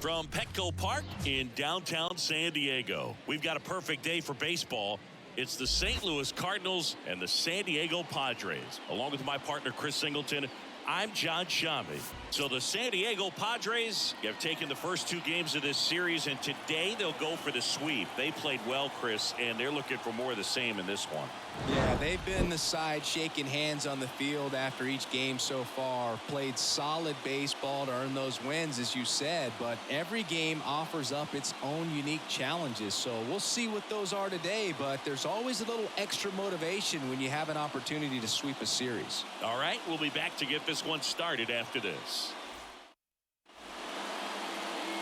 From Petco Park in downtown San Diego, we've got a perfect day for baseball. It's the St. Louis Cardinals and the San Diego Padres. Along with my partner, Chris Singleton, I'm John Shambi. So the San Diego Padres have taken the first two games of this series, and today they'll go for the sweep. They played well, Chris, and they're looking for more of the same in this one. Yeah, they've been the side shaking hands on the field after each game so far. Played solid baseball to earn those wins, as you said, but every game offers up its own unique challenges. So we'll see what those are today, but there's always a little extra motivation when you have an opportunity to sweep a series. All right, we'll be back to get this one started after this.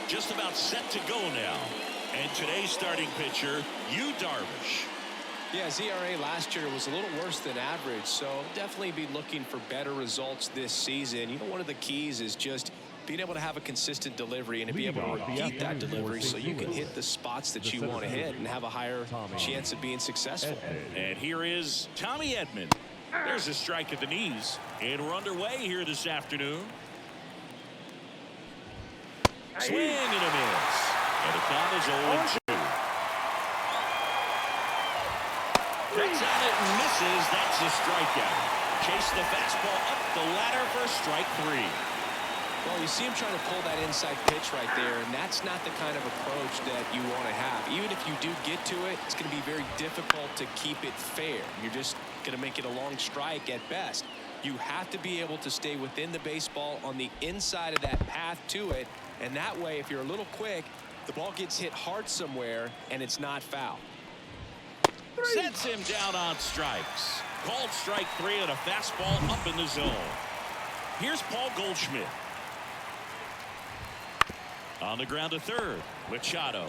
Just about set to go now. And today's starting pitcher, Yu Darvish. Yeah, his ERA last year was a little worse than average, so definitely be looking for better results this season. You know, one of the keys is just being able to have a consistent delivery and to be able to repeat that delivery so you can hit the spots that you want to hit and have a higher chance of being successful. And here is Tommy Edman. There's a strike at the knees, and we're underway here this afternoon. Swing and a miss. And the count is 0-2. Tricks on it and misses. That's a strikeout. Chase the fastball up the ladder for strike three. Well, you see him trying to pull that inside pitch right there, and that's not the kind of approach that you want to have. Even if you do get to it, it's going to be very difficult to keep it fair. You're just going to make it a long strike at best. You have to be able to stay within the baseball on the inside of that path to it, and that way, if you're a little quick, the ball gets hit hard somewhere, and it's not foul. Sets him down on strikes. Called strike three and a fastball up in the zone. Here's Paul Goldschmidt. On the ground to third. Machado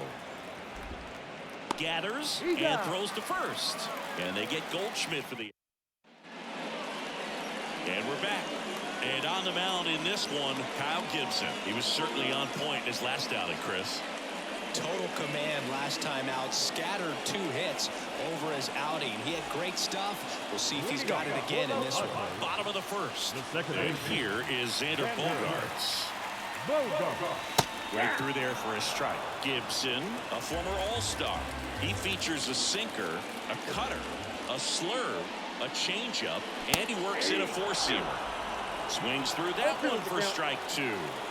gathers and throws to first. And they get Goldschmidt for the... And we're back. And on the mound in this one, Kyle Gibson. He was certainly on point in his last outing, Chris. Total command last time out. Scattered 2 hits over his outing. He had great stuff. We'll see if he's got it again in this one. Bottom of the first. And here is Xander Bogaerts. Right through there for a strike. Gibson, a former All-Star. He features a sinker, a cutter, a slurve, a changeup, and he works in a 4-seamer. Swings through that one for strike 2.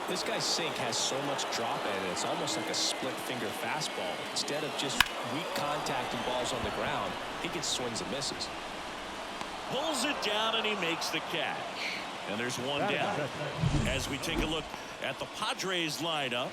This guy's sink has so much drop in it. It's almost like a split-finger fastball. Instead of just weak contact and balls on the ground, he gets swings and misses. Pulls it down and he makes the catch. And there's one down. As we take a look at the Padres lineup,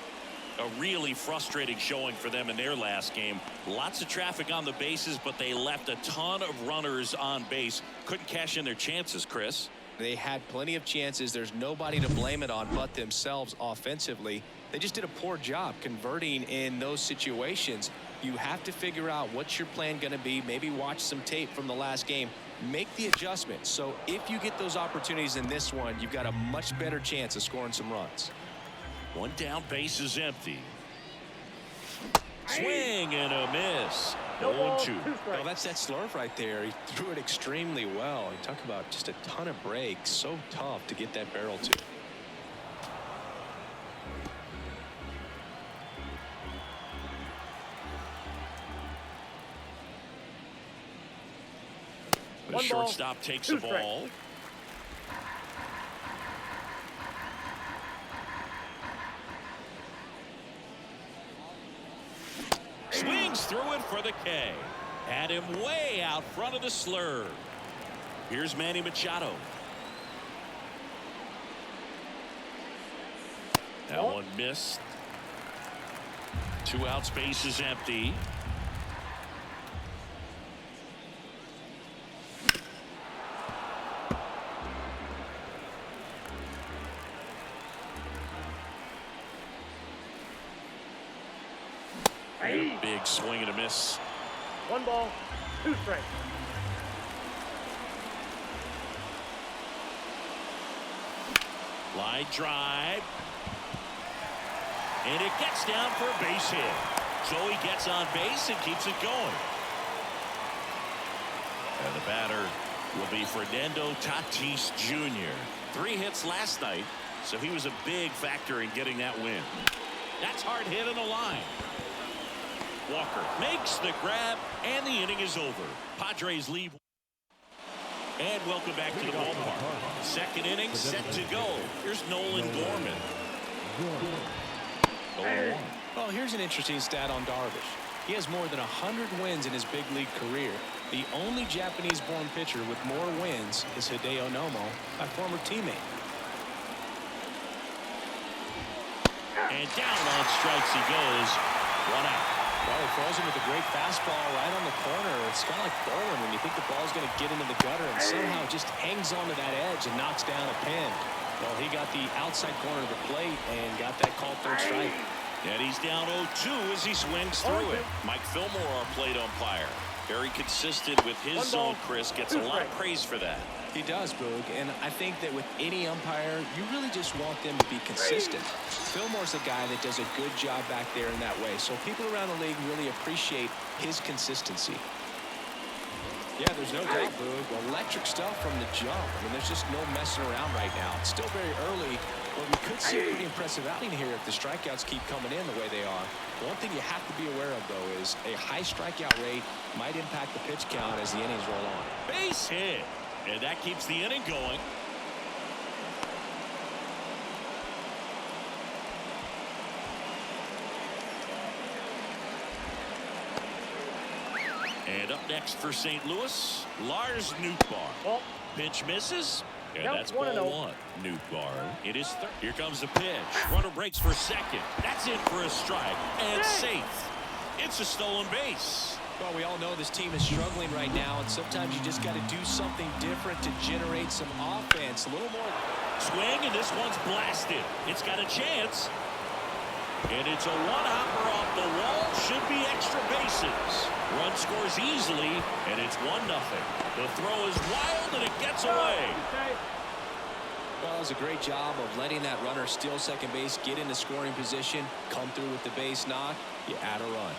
a really frustrating showing for them in their last game. Lots of traffic on the bases, but they left a ton of runners on base. Couldn't cash in their chances, Chris. They had plenty of chances. There's nobody to blame it on but themselves offensively. They just did a poor job converting in those situations. You have to figure out what's your plan going to be. Maybe watch some tape from the last game. Make the adjustment. So if you get those opportunities in this one, you've got a much better chance of scoring some runs. One down, base is empty. Swing and a miss. 0-2. Well, that's that slurve right there. He threw it extremely well. You talk about just a ton of breaks. So tough to get that barrel to. The shortstop takes the ball. Swings through it for the K. Had him way out front of the slurve. Here's Manny Machado. That one missed. 2 outs, base is empty. Big swing and a miss. 1 ball, 2 strikes. Line drive. And it gets down for a base hit. So he gets on base and keeps it going. And the batter will be Fernando Tatis Jr. 3 hits last night, so he was a big factor in getting that win. That's hard hit on the line. Walker makes the grab, and the inning is over. Padres leave. And welcome back to the ballpark. Second inning set to go. Here's Nolan Gorman. 0-1. Well, here's an interesting stat on Darvish. He has more than 100 wins in his big league career. The only Japanese-born pitcher with more wins is Hideo Nomo, my former teammate. And down on strikes he goes. 1 out. Well, he throws him with a great fastball right on the corner. It's kind of like bowling when you think the ball's going to get into the gutter and somehow just hangs onto that edge and knocks down a pin. Well, he got the outside corner of the plate and got that called third strike. And he's down 0-2 as he swings through it. Mike Fillmore, our plate umpire. Very consistent with his zone, Chris. Gets a lot of praise for that. He does, Boog, and I think that with any umpire, you really just want them to be consistent. Fillmore's a guy that does a good job back there in that way, so people around the league really appreciate his consistency. Yeah, there's no doubt, Boog. Electric stuff from the jump. I mean, there's just no messing around right now. It's still very early, but we could see a pretty impressive outing here if the strikeouts keep coming in the way they are. One thing you have to be aware of, though, is a high strikeout rate might impact the pitch count as the innings roll on. Base hit. And that keeps the inning going. And up next for St. Louis, Lars Nootbaar. Pitch misses. And that's ball 1. Nootbaar. It is third. Here comes the pitch. Runner breaks for second. That's in for a strike. And safe. It's a stolen base. Well, we all know this team is struggling right now, and sometimes you just got to do something different to generate some offense. A little more. Swing, and this one's blasted. It's got a chance. And it's a one-hopper off the wall. Should be extra bases. Run scores easily, and it's 1-0. The throw is wild, and it gets away. Well, it was a great job of letting that runner steal second base, get into scoring position, come through with the base knock. You add a run.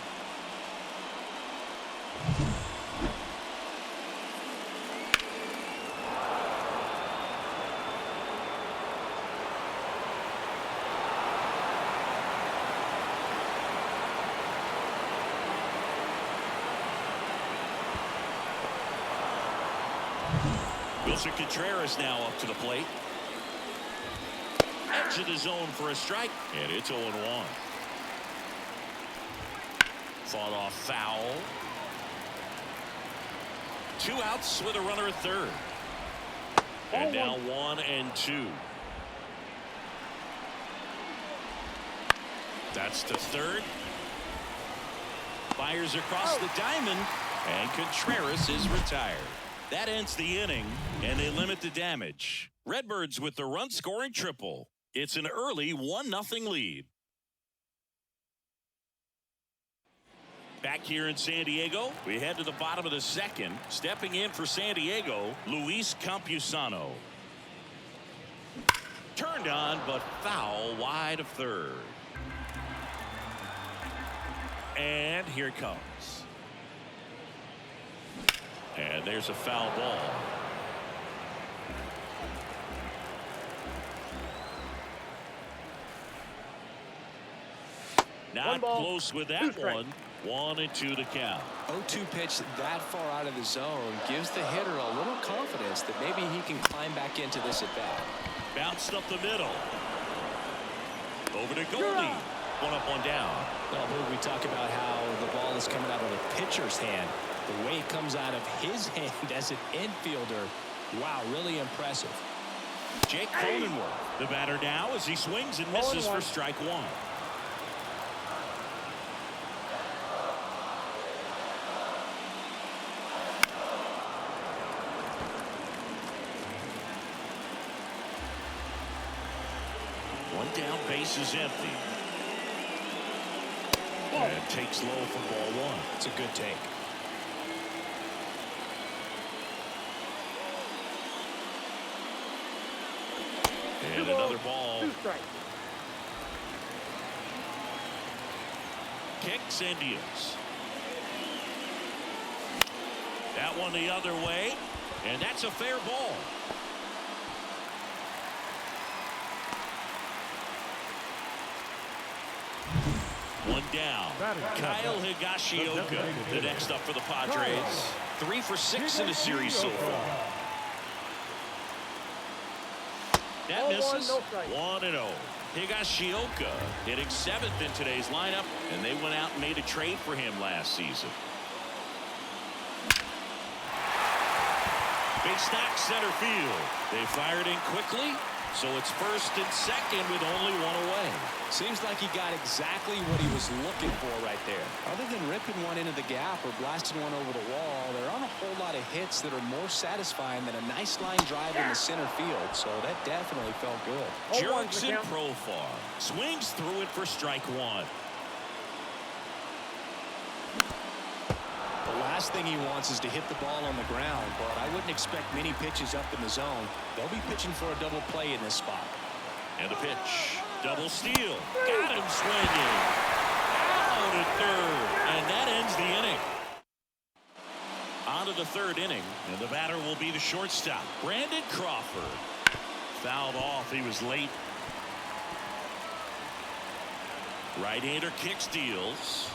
Wilson Contreras now up to the plate. Edge of the zone for a strike, and it's 0-1. Fought off foul. 2 outs with a runner at third. And now 1-2. That's to third. Fires across the diamond, and Contreras is retired. That ends the inning, and they limit the damage. Redbirds with the run-scoring triple. It's an early 1-0 lead. Back here in San Diego, we head to the bottom of the second. Stepping in for San Diego, Luis Campusano. Turned on, but foul wide of third. And here it comes. And there's a foul ball. Not close with that one. 1-2 to count. 0-2 pitch that far out of the zone gives the hitter a little confidence that maybe he can climb back into this at bat. Bounced up the middle. Over to Goldie. 1 up, 1 down. Well, we talk about how the ball is coming out of the pitcher's hand. The way it comes out of his hand as an infielder. Wow, really impressive. Jake Cronenworth, the batter now as he swings and misses for strike 1. One down, base is empty. And takes low for ball 1. It's a good take. And another ball. 2 strikes. Kicks and deals. That one the other way. And that's a fair ball. One down. Kyle Higashioka, the next up for the Padres. 3 for 6 in the series so far. That misses. 1-0. Higashioka hitting 7th in today's lineup, and they went out and made a trade for him last season. Big stack center field. They fired in quickly, so it's first and second with only one away. Seems like he got exactly what he was looking for right there. Other than ripping one into the gap or blasting one over the wall, there aren't a whole lot of hits that are more satisfying than a nice line drive in the center field, so that definitely felt good. Jurickson Profar swings through it for strike one. The last thing he wants is to hit the ball on the ground, but I wouldn't expect many pitches up in the zone. They'll be pitching for a double play in this spot. And the pitch. Double steal. Got him swinging. Out at third. And that ends the inning. On to the third inning. And the batter will be the shortstop, Brandon Crawford. Fouled off. He was late. Right-hander kicks, deals.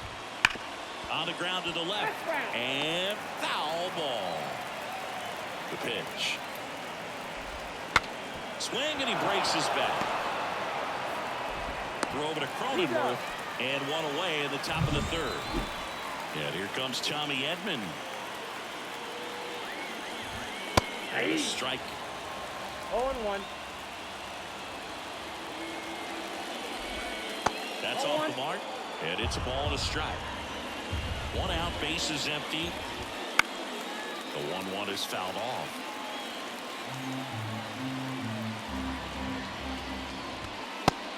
On the ground to the left. And foul ball. The pitch. Swing, and he breaks his bat. Throw over to Cronenworth, and one away in the top of the third. And here comes Tommy Edman. And a strike. 0-1. That's off the mark, and it's a ball and a strike. 1 out, bases empty. The 1-1 is fouled off.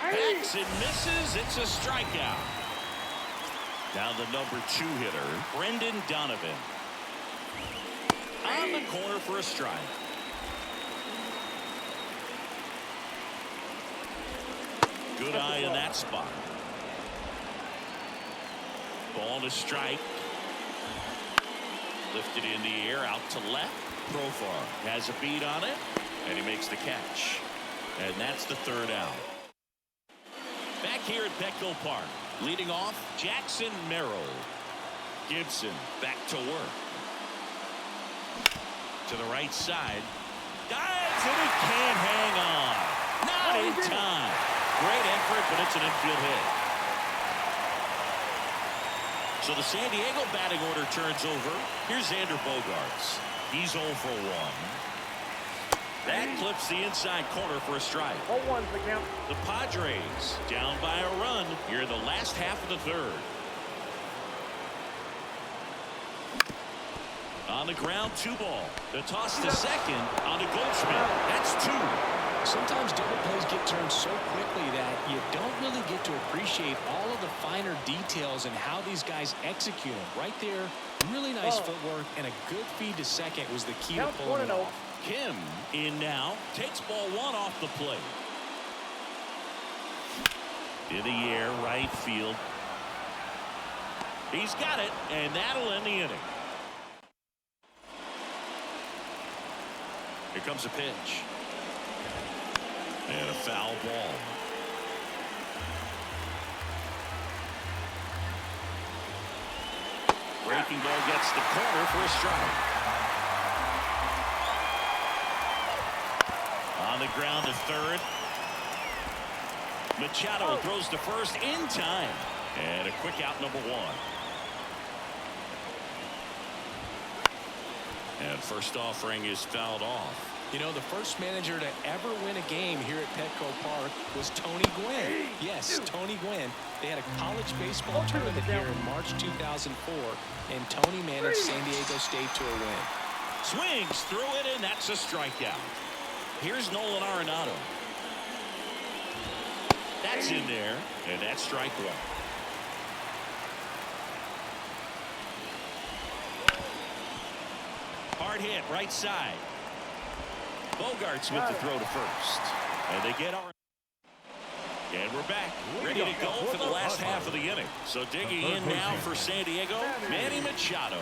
Backs and misses. It's a strikeout. Now the number 2 hitter, Brendan Donovan. On the corner for a strike. Good eye in that spot. Ball to strike. Lifted in the air, out to left. Profar has a beat on it, and he makes the catch. And that's the third out. Back here at Petco Park, leading off, Jackson Merrill. Gibson back to work. To the right side. Dives, and he can't hang on. Not in time. Great effort, but it's an infield hit. So the San Diego batting order turns over. Here's Xander Bogaerts. He's 0 for 1. That clips the inside corner for a strike. 0-1's the count. The Padres down by a run here in the last half of the third. On the ground, 2 ball. The toss to second on to Goldschmidt. That's 2. Sometimes double plays get turned so quickly that you don't really get to appreciate all of the finer details and how these guys execute them. Right there, really nice footwork, and a good feed to second was the key to pulling it off. Kim in now, takes ball 1 off the plate. In the air, right field. He's got it, and that'll end the inning. Here comes a pitch. And a foul ball. Breaking ball gets the corner for a strike. On the ground to third. Machado throws to first in time. And a quick out, number 1. And first offering is fouled off. You know, the first manager to ever win a game here at Petco Park was Tony Gwynn. Yes, Tony Gwynn. They had a college baseball tournament here in March 2004, and Tony managed San Diego State to a win. Swings through it, and that's a strikeout. Here's Nolan Arenado. That's in there, and that's strike 1. Hard hit, right side. Bogaerts with the throw to first. And they get our... And we're back, ready to go for the last half of the inning. So digging in now for San Diego, Manny Machado.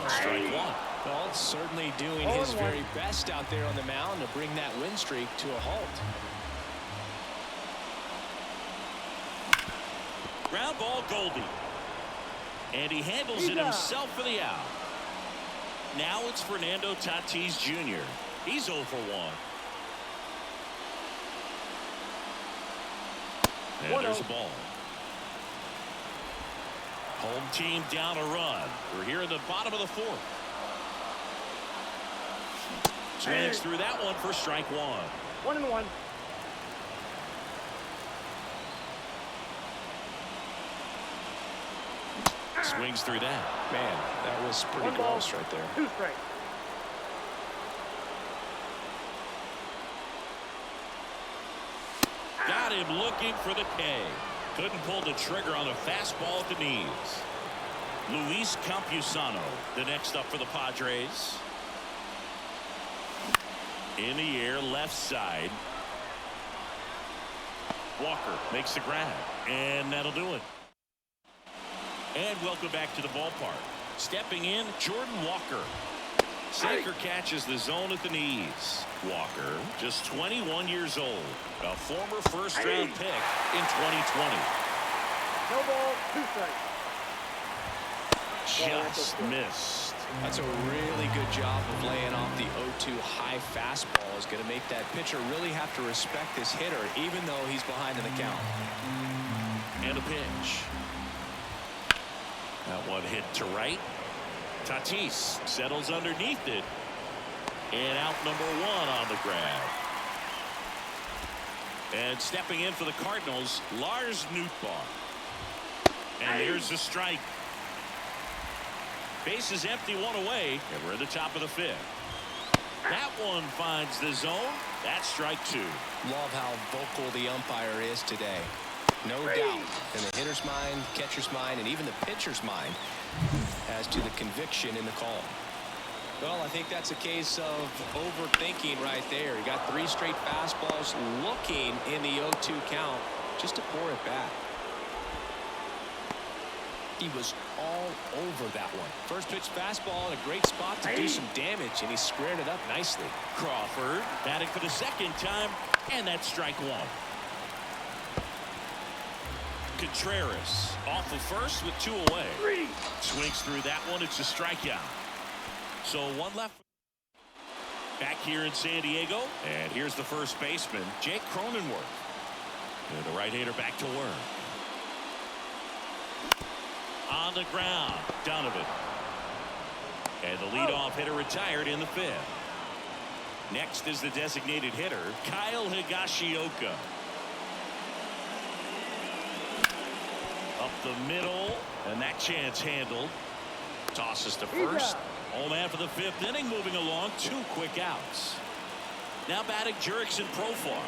Strike 1. Well, certainly doing his very best out there on the mound to bring that win streak to a halt. Ground ball, Goldie. And he handles it himself for the out. Now it's Fernando Tatis Jr. He's 0 for 1. And there's a ball. Home team down a run. We're here in the bottom of the 4th. Swings through that one for strike 1. 1-1. Swings through that. Man, that was pretty close right there. 2 strikes. Got him looking for the K. Couldn't pull the trigger on a fastball at the knees. Luis Campusano, the next up for the Padres. In the air, left side. Walker makes the grab, and that'll do it. And welcome back to the ballpark. Stepping in, Jordan Walker. Sinker catches the zone at the knees. Walker, just 21 years old, a former first-round pick in 2020. No ball, 2 strikes. Just missed. That's a really good job of laying off the 0-2 high fastball. Is going to make that pitcher really have to respect this hitter, even though he's behind in the count. And a pitch. That one hit to right. Tatis settles underneath it. And out number 1 on the grab. And stepping in for the Cardinals, Lars Nootbaar. And here's the strike. Base is empty, 1 away, and we're at the top of the 5th. That one finds the zone. That's strike 2. Love how vocal the umpire is today. No doubt in the hitter's mind, catcher's mind, and even the pitcher's mind as to the conviction in the call. Well, I think that's a case of overthinking right there. He got 3 straight fastballs looking in the 0-2 count just to pour it back. He was all over that one. First pitch fastball in a great spot to do some damage, and he squared it up nicely. Crawford batting for the 2nd time, and that's strike 1. Contreras off of first with 2 away. Swings through that one. It's a strikeout. So 1 left. Back here in San Diego, and here's the first baseman, Jake Cronenworth. And the right-hander back to work. On the ground, Donovan. And the leadoff hitter retired in the 5th. Next is the designated hitter, Kyle Higashioka. Up the middle, and that chance handled. Tosses to first. Home man for the 5th inning, moving along. 2 quick outs. Now batting Jurickson Profar.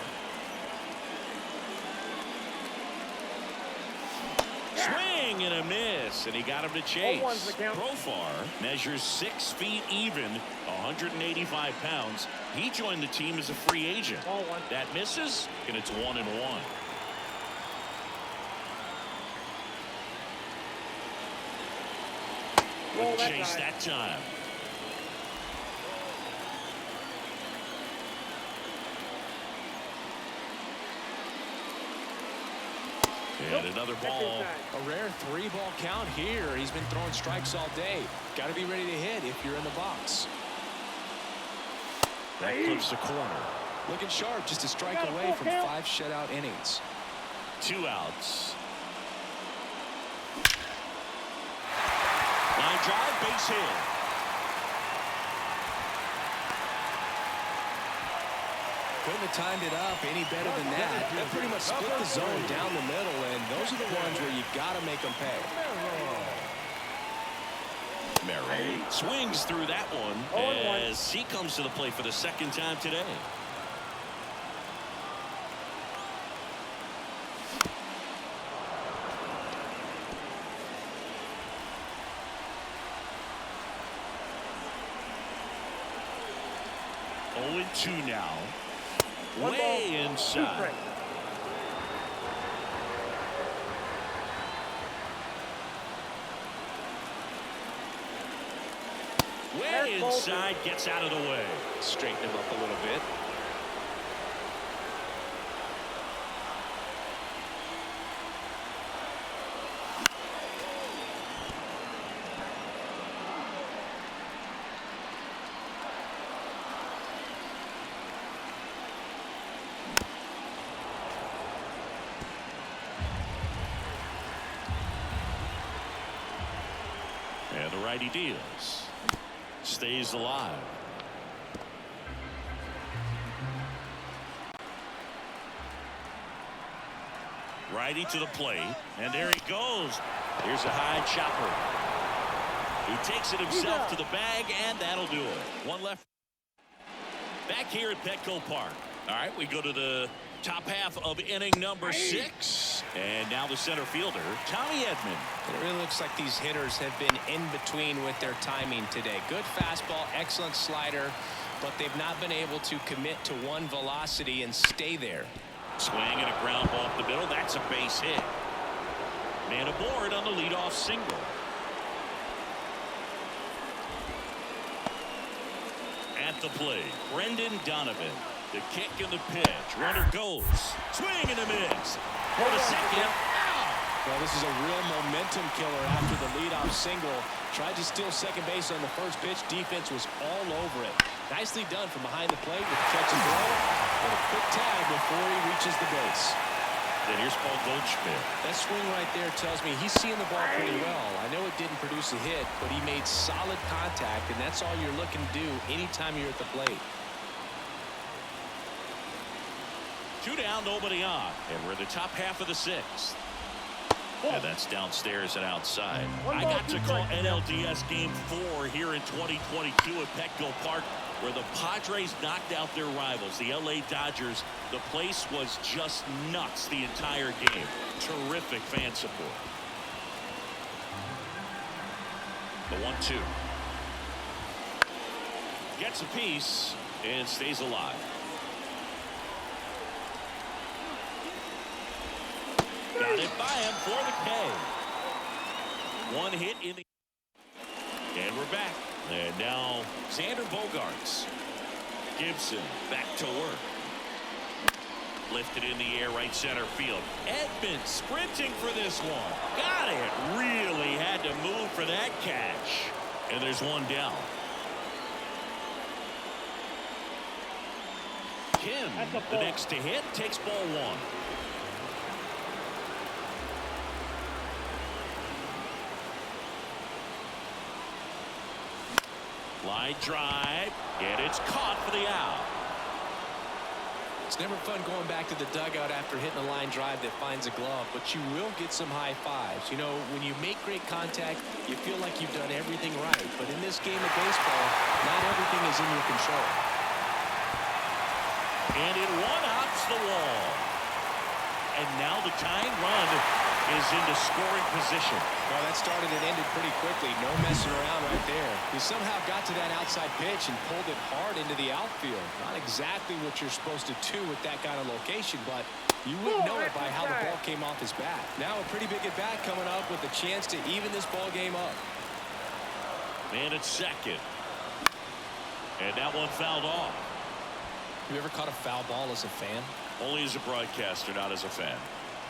Swing and a miss, and he got him to chase. Profar measures 6 feet even, 185 pounds. He joined the team as a free agent. That misses, and it's 1-1. Good chase that time. And another ball. A rare 3-ball count here. He's been throwing strikes all day. Got to be ready to hit if you're in the box. That clips the corner. Looking sharp, just a strike away from 5 shutout innings. 2 outs. Line drive, base hit. Couldn't have timed it up any better than that. That pretty much split the zone down the middle, and those are the ones where you got to make them pay. Merrill swings through that one as he comes to the plate for the 2nd time today. Oh, 2 now. Way inside. Way inside, gets out of the way. Straighten him up a little bit. The righty deals. Stays alive. Righty to the plate. And there he goes. Here's a high chopper. He takes it himself to the bag, and that'll do it. One left. Back here at Petco Park. All right, we go to the top half of inning number 6. And now the center fielder, Tommy Edman. It really looks like these hitters have been in between with their timing today. Good fastball, excellent slider, but they've not been able to commit to one velocity and stay there. Swing and a ground ball up the middle. That's a base hit. Man aboard on the leadoff single. At the plate, Brendan Donovan. The kick and the pitch. Runner goes. Swing and a miss. For the second. Out. Well, this is a real momentum killer after the leadoff single. Tried to steal second base on the first pitch. Defense was all over it. Nicely done from behind the plate with the catch and throw. And a quick tag before he reaches the base. Then here's Paul Goldschmidt. That swing right there tells me he's seeing the ball pretty well. I know it didn't produce a hit, but he made solid contact, and that's all you're looking to do anytime you're at the plate. 2 down, nobody on. And we're in the top half of the 6th. And that's downstairs and outside. I got to call NLDS Game 4 here in 2022 at Petco Park, where the Padres knocked out their rivals, the LA Dodgers. The place was just nuts the entire game. Terrific fan support. The 1-2. Gets a piece and stays alive. Got it by him for the K. One hit in the... And we're back. And now Xander Bogaerts. Gibson back to work. Lifted in the air, right center field. Edman sprinting for this one. Got it. Really had to move for that catch. And there's one down. Kim, the next to hit, takes ball 1. Line drive, and it's caught for the out. It's never fun going back to the dugout after hitting a line drive that finds a glove, but you will get some high fives. You know, when you make great contact, you feel like you've done everything right. But in this game of baseball, not everything is in your control. And it one-hops the wall. And now the tying run is into scoring position. Well, that started and ended pretty quickly. No messing around right there. He somehow got to that outside pitch and pulled it hard into the outfield. Not exactly what you're supposed to do with that kind of location, but you wouldn't know it by how the ball came off his bat. Now a pretty big at-bat coming up with a chance to even this ball game up. Man at second. And that one fouled off. Have you ever caught a foul ball as a fan? Only as a broadcaster, not as a fan.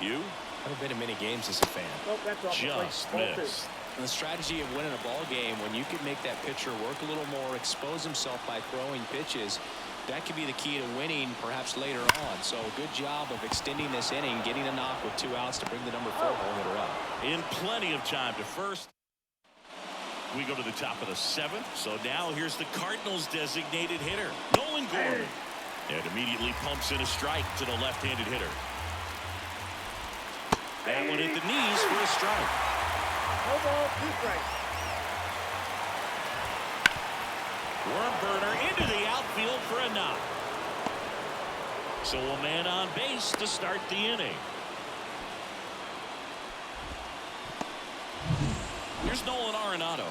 You? I haven't been in many games as a fan. Nope, that's off Just the plate. missed. And the strategy of winning a ball game, when you can make that pitcher work a little more, expose himself by throwing pitches, that could be the key to winning perhaps later on. So good job of extending this inning, getting a knock with 2 outs to bring the number 4 ball hitter up. In plenty of time to first. We go to the top of the 7th. So now here's the Cardinals designated hitter, Nolan Gorman. And immediately pumps in a strike to the left-handed hitter. That one hit the knees for a strike. No ball, 2 strikes. Worm burner into the outfield for a knock. So a man on base to start the inning. Here's Nolan Arenado.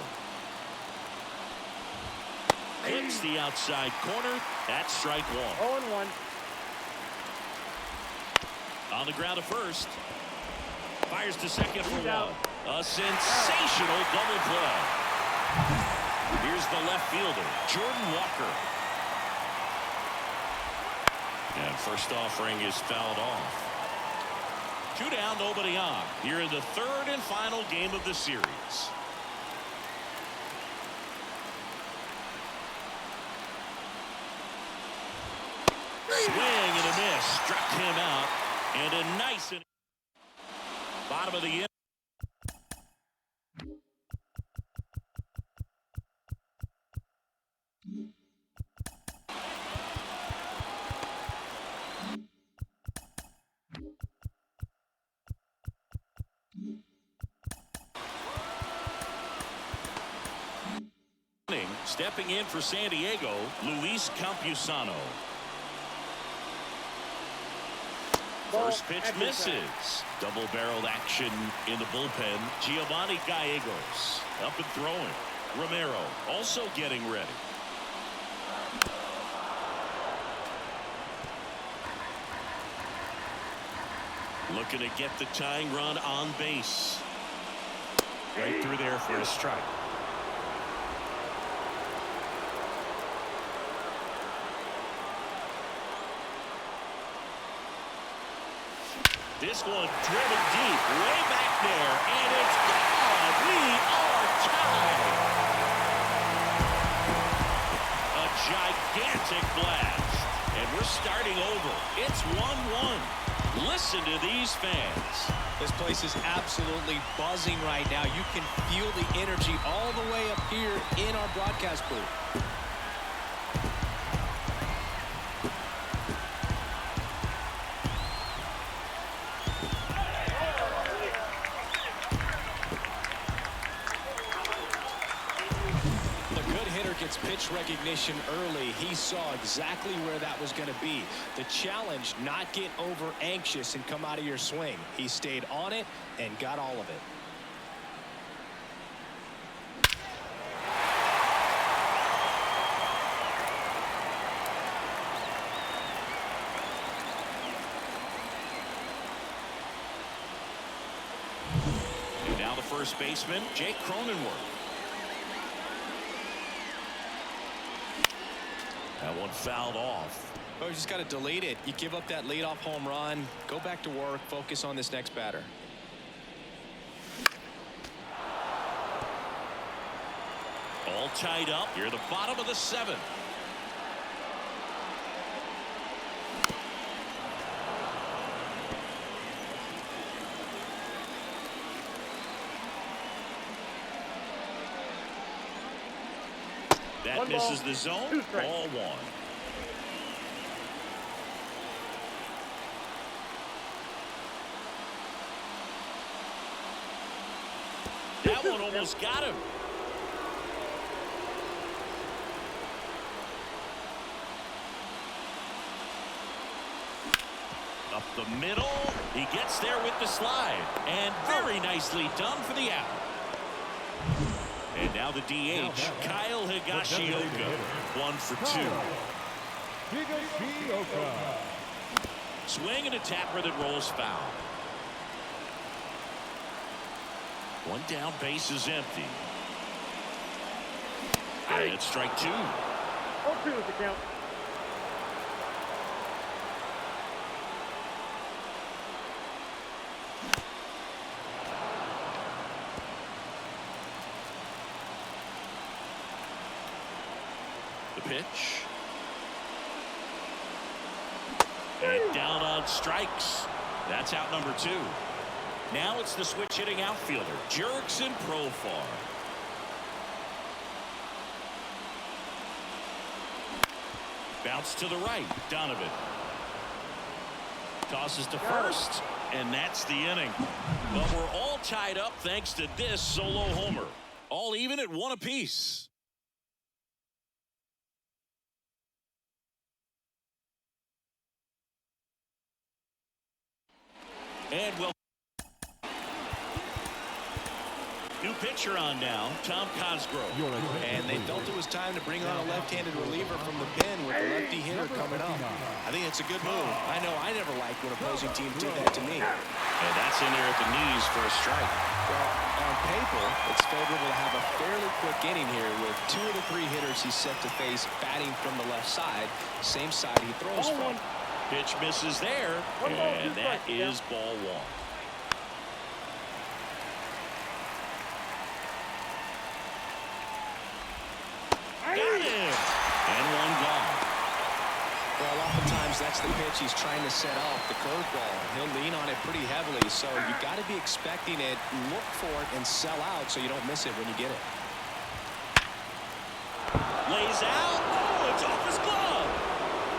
Hits the outside corner. That's strike 1. 0-1. On the ground to first. Fires to second for 1. A sensational double play. Here's the left fielder, Jordan Walker. And first offering is fouled off. 2 down, nobody on. Here in the 3rd and final game of the series. Swing and a miss. Struck him out. And a nice bottom of the inning. Stepping in for San Diego, Luis Campusano. First pitch misses. Double-barreled action in the bullpen. Giovanni Gallegos up and throwing. Romero also getting ready. Looking to get the tying run on base. Right through there for a strike. This one driven deep, way back there, and it's gone. We are tied. A gigantic blast, and we're starting over. It's 1-1. Listen to these fans. This place is absolutely buzzing right now. You can feel the energy all the way up here in our broadcast booth. Gets pitch recognition early. He saw exactly where that was going to be. The challenge, not get over anxious and come out of your swing. He stayed on it and got all of it. And now the first baseman, Jake Cronenworth. That one fouled off. Oh, you just got to delete it. You give up that leadoff home run. Go back to work. Focus on this next batter. All tied up. You're the bottom of the seventh. That misses the zone. Ball one. That one almost got him. Up the middle. He gets there with the slide. And very nicely done for the out. And now the DH, Kyle Higashioka, 1 for 2. Swing and a tapper that rolls foul. One down, base is empty. And it's strike 2. 0-2 is the count. Pitch. And down on strikes. That's out number 2. Now it's the switch hitting outfielder, Jurickson Profar. Bounce to the right, Donovan. Tosses to first, and that's the inning. But we're all tied up thanks to this solo homer. All even at 1 apiece. And well, new pitcher on now, Tom Cosgrove. And they felt it was time to bring on a left-handed reliever from the pen with a lefty hitter coming up. I think it's a good move. I know I never liked when opposing teams did that to me. And that's in there at the knees for a strike. Well, on paper, it's favorable to have a fairly quick inning here with 2 of the 3 hitters he's set to face batting from the left side, same side he throws from. Pitch misses there, and that is ball 1. Got him! And 1 gone. Well, oftentimes that's the pitch he's trying to set off, the curveball. He'll lean on it pretty heavily, so you got to be expecting it, look for it, and sell out so you don't miss it when you get it. Lays out. Oh, it's off his glove.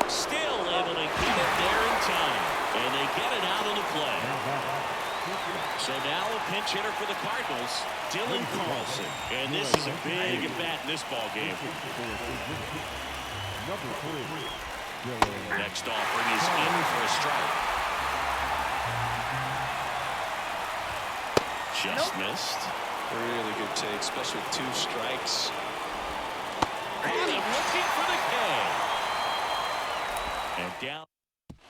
Still able to get it there in time. And they get it out of the play. So now a pinch hitter for the Cardinals, Dylan Carlson. And this is a big at bat in this ball game. Next offering is in for a strike. Just missed. Really good take, especially with 2 strikes. And I'm looking for the K. And down.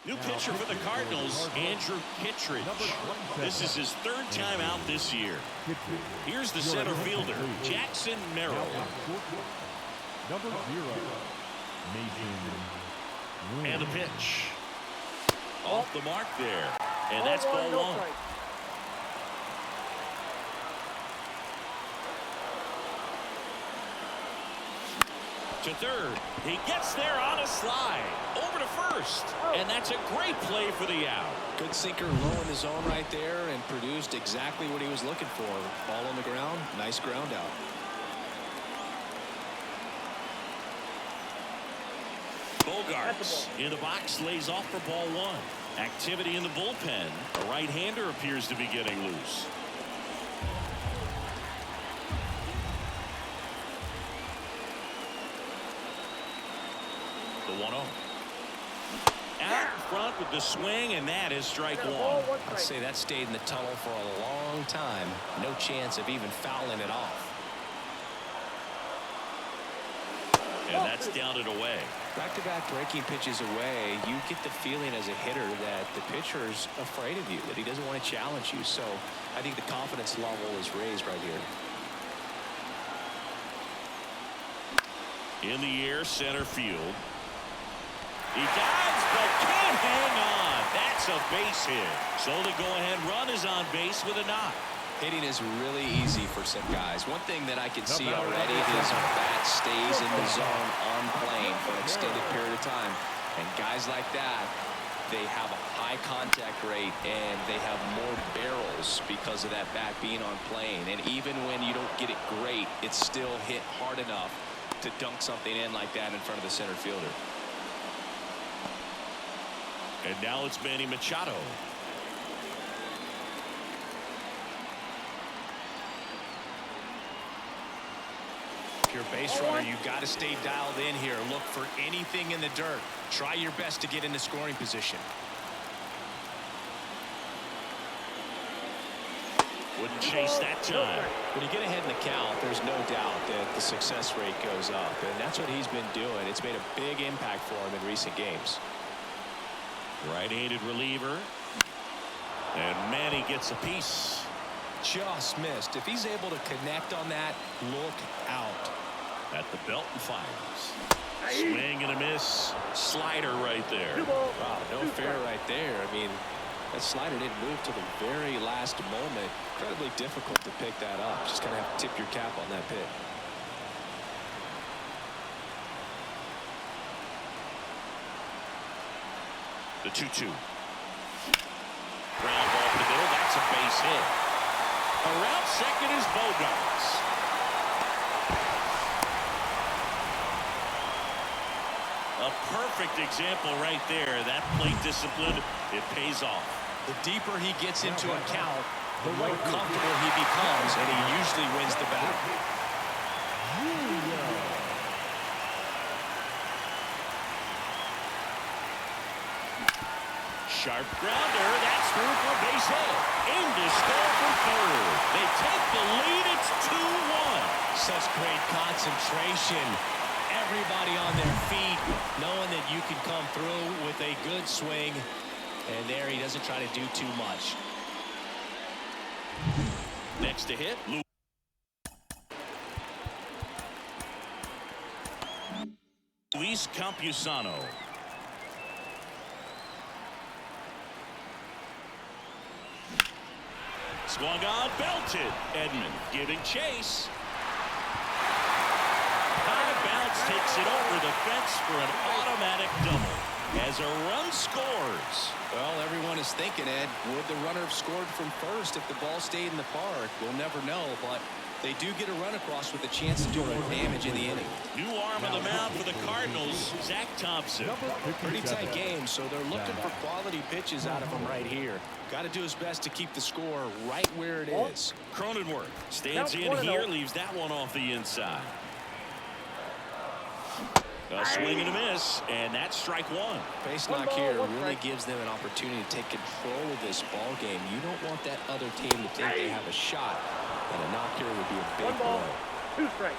New pitcher for the Cardinals, Andrew Kittredge. This is his 3rd time out this year. Here's the center fielder, Jackson Merrill. Number 0, Mason. And the pitch. Off the mark there. And that's ball 1. To third. He gets there on a slide. Over to first. And that's a great play for the out. Good sinker low in the zone right there and produced exactly what he was looking for. Ball on the ground. Nice ground out. Bogarts in the box, lays off for ball 1. Activity in the bullpen. A right-hander appears to be getting loose. The 1-0. Out in front with the swing, and that is strike 1. I'd say that stayed in the tunnel for a long time. No chance of even fouling it off. And that's down and away. Back-to-back breaking pitches away, you get the feeling as a hitter that the pitcher's afraid of you, that he doesn't want to challenge you. So I think the confidence level is raised right here. In the air, center field. He dives, but can't hang on. That's a base hit. So the go-ahead run is on base with a knock. Hitting is really easy for some guys. One thing that I can see already is bat stays in the zone on plane for an extended period of time. And guys like that, they have a high contact rate and they have more barrels because of that bat being on plane. And even when you don't get it great, it's still hit hard enough to dunk something in like that in front of the center fielder. And now it's Manny Machado. If you're a base runner, you got to stay dialed in here. Look for anything in the dirt. Try your best to get into scoring position. Wouldn't chase that time. When you get ahead in the count, there's no doubt that the success rate goes up, and that's what he's been doing. It's made a big impact for him in recent games. Right-handed reliever. And Manny gets a piece. Just missed. If he's able to connect on that, look out. At the belt and fires. Swing and a miss. Slider right there. Wow, no fair right there. I mean, that slider didn't move till the very last moment. Incredibly difficult to pick that up. Just kind of have to tip your cap on that pick. The 2-2. Ground ball to the middle. That's a base hit. Around second is Bogarts. A perfect example right there. That plate discipline, it pays off. The deeper he gets into a count, the more comfortable he becomes, and he usually wins the battle. Sharp grounder. That's through for a base hit. In to score for third. They take the lead. It's 2-1. Such great concentration. Everybody on their feet, knowing that you can come through with a good swing. And there he doesn't try to do too much. Next to hit, Luis Campusano. Swung on, belted. Edman giving chase. High bounce takes it over the fence for an automatic double. As a run scores. Well, everyone is thinking, Ed, would the runner have scored from first if the ball stayed in the park? We'll never know, but They do get a run across with a chance to do more damage in the inning. New arm on the mound for the Cardinals, Zach Thompson. Pretty tight game, so they're looking for quality pitches out of him right here. Got to do his best to keep the score right where it is. Cronenworth stands in here, leaves that one off the inside. A swing and a miss, and that's strike one. Base knock here really gives them an opportunity to take control of this ball game. You don't want that other team to think they have a shot, and a knock here would be a big blow. 2 strikes.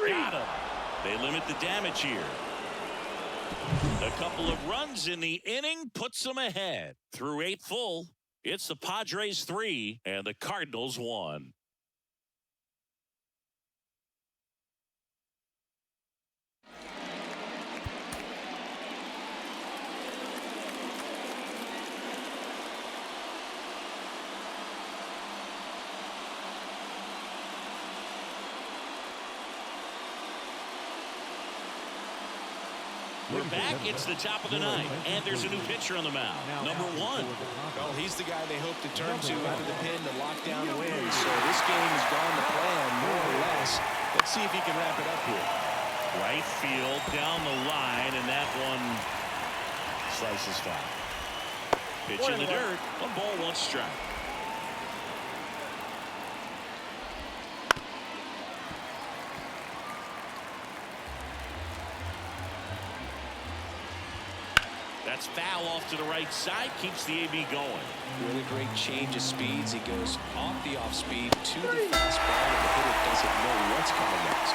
Got him. They limit the damage here. A couple of runs in the inning puts them ahead. Through 8 full, it's the Padres 3 and the Cardinals 1. We're back. It's the top of the ninth, and there's a new pitcher on the mound. Number 1. Well, he's the guy they hope to turn to after the pin to lock down wins. So this game has gone to plan, more or less. Let's see if he can wrap it up here. Right field, down the line, and that one slices foul. Pitch in the dirt. 1 ball, 1 strike. That's foul off to the right side, keeps the AB going. Really great change of speeds. He goes off the off speed to the fastball, and the hitter doesn't know what's coming next.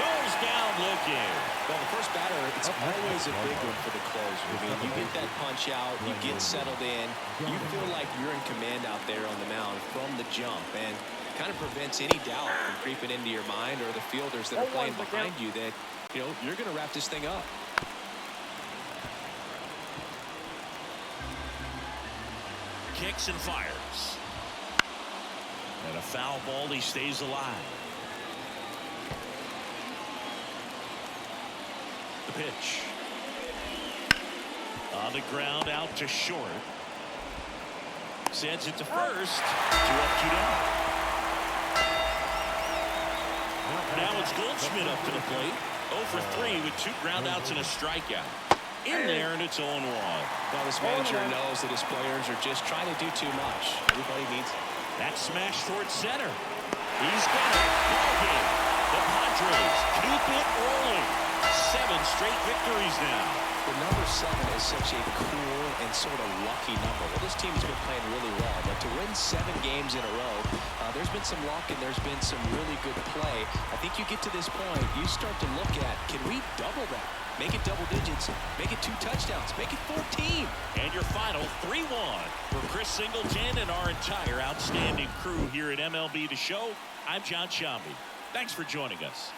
Goes down looking. Well, the first batter, it's always a big one for the closer. I mean, you get that punch out, you get settled in, you feel like you're in command out there on the mound from the jump, and kind of prevents any doubt from creeping into your mind or the fielders that are playing behind you that, you know, you're going to wrap this thing up. Kicks and fires. And a foul ball, he stays alive. The pitch. On the ground, out to short. Sends it to first. 2 up, 2 down. Now it's Goldschmidt up to the plate. 0 for 3 with 2 groundouts and a strikeout. In there, and it's 0-1. Well, this manager knows that his players are just trying to do too much. Everybody needs that smash towards center. He's got it. Ball game. The Padres keep it rolling. 7 straight victories now. The number 7 is such a cool and sort of lucky number. Well, this team has been playing really well, but to win 7 games in a row, there's been some luck and there's been some really good play. I think you get to this point, you start to look at, can we double that? Make it double digits, make it 2 touchdowns, make it 14. And your final 3-1 for Chris Singleton and our entire outstanding crew here at MLB The Show. I'm John Shambi. Thanks for joining us.